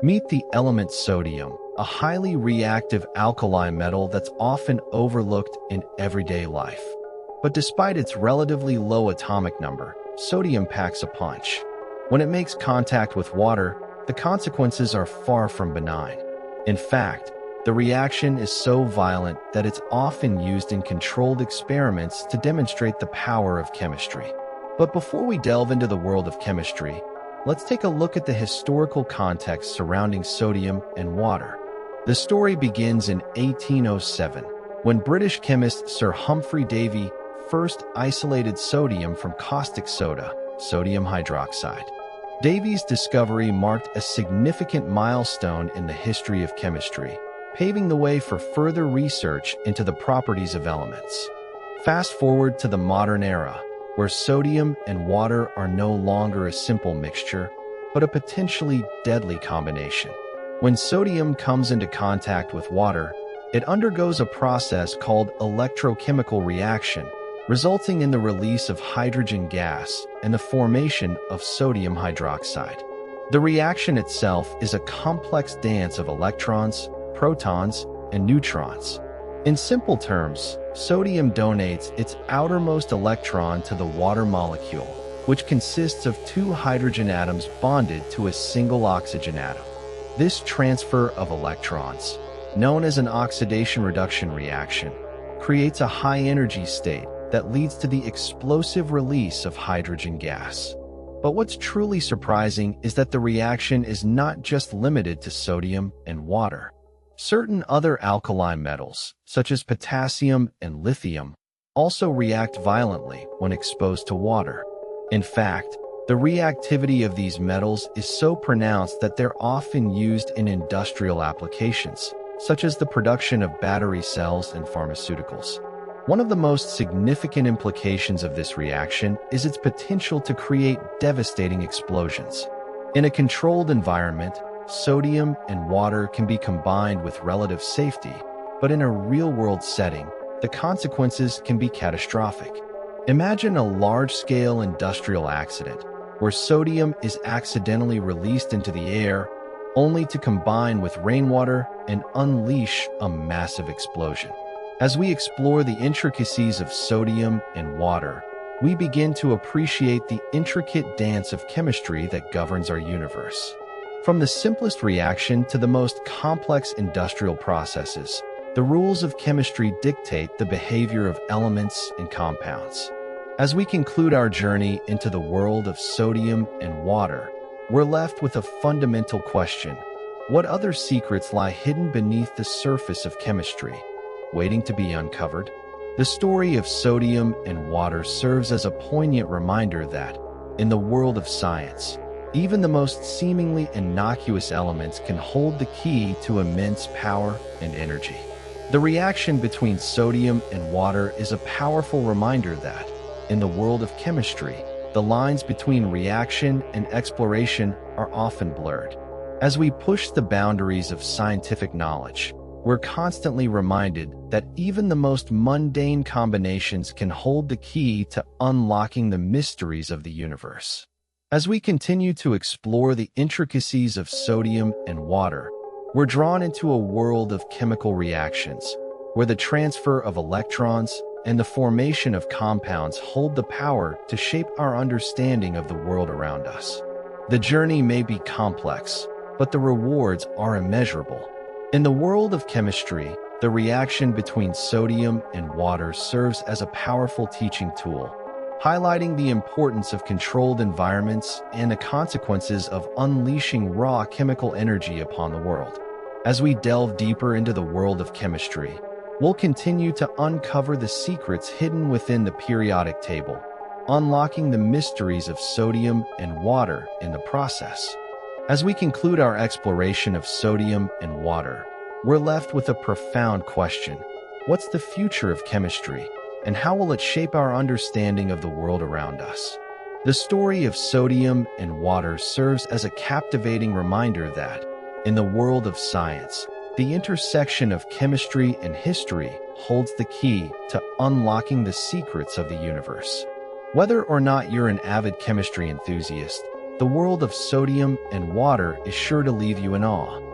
Meet the element sodium, a highly reactive alkali metal that's often overlooked in everyday life. But despite its relatively low atomic number, sodium packs a punch. When it makes contact with water, the consequences are far from benign. In fact, the reaction is so violent that it's often used in controlled experiments to demonstrate the power of chemistry. But before we delve into the world of chemistry, let's take a look at the historical context surrounding sodium and water. The story begins in 1807, when British chemist Sir Humphrey Davy first isolated sodium from caustic soda, sodium hydroxide. Davy's discovery marked a significant milestone in the history of chemistry, paving the way for further research into the properties of elements. Fast forward to the modern era, where sodium and water are no longer a simple mixture, but a potentially deadly combination. When sodium comes into contact with water, it undergoes a process called electrochemical reaction, resulting in the release of hydrogen gas and the formation of sodium hydroxide. The reaction itself is a complex dance of electrons, protons, and neutrons. In simple terms, sodium donates its outermost electron to the water molecule, which consists of two hydrogen atoms bonded to a single oxygen atom. This transfer of electrons, known as an oxidation-reduction reaction, creates a high-energy state that leads to the explosive release of hydrogen gas. But what's truly surprising is that the reaction is not just limited to sodium and water. Certain other alkali metals, such as potassium and lithium, also react violently when exposed to water. In fact, the reactivity of these metals is so pronounced that they're often used in industrial applications, such as the production of battery cells and pharmaceuticals. One of the most significant implications of this reaction is its potential to create devastating explosions. In a controlled environment, sodium and water can be combined with relative safety, but in a real-world setting, the consequences can be catastrophic. Imagine a large-scale industrial accident where sodium is accidentally released into the air, only to combine with rainwater and unleash a massive explosion. As we explore the intricacies of sodium and water, we begin to appreciate the intricate dance of chemistry that governs our universe. From the simplest reaction to the most complex industrial processes, the rules of chemistry dictate the behavior of elements and compounds. As we conclude our journey into the world of sodium and water, we're left with a fundamental question: what other secrets lie hidden beneath the surface of chemistry, waiting to be uncovered? The story of sodium and water serves as a poignant reminder that, in the world of science, even the most seemingly innocuous elements can hold the key to immense power and energy. The reaction between sodium and water is a powerful reminder that, in the world of chemistry, the lines between reaction and exploration are often blurred. As we push the boundaries of scientific knowledge, we're constantly reminded that even the most mundane combinations can hold the key to unlocking the mysteries of the universe. As we continue to explore the intricacies of sodium and water, we're drawn into a world of chemical reactions, where the transfer of electrons and the formation of compounds hold the power to shape our understanding of the world around us. The journey may be complex, but the rewards are immeasurable. In the world of chemistry, the reaction between sodium and water serves as a powerful teaching tool, highlighting the importance of controlled environments and the consequences of unleashing raw chemical energy upon the world. As we delve deeper into the world of chemistry, we'll continue to uncover the secrets hidden within the periodic table, unlocking the mysteries of sodium and water in the process. As we conclude our exploration of sodium and water, we're left with a profound question: what's the future of chemistry, and how will it shape our understanding of the world around us? The story of sodium and water serves as a captivating reminder that, in the world of science, the intersection of chemistry and history holds the key to unlocking the secrets of the universe. Whether or not you're an avid chemistry enthusiast, The world of sodium and water is sure to leave you in awe.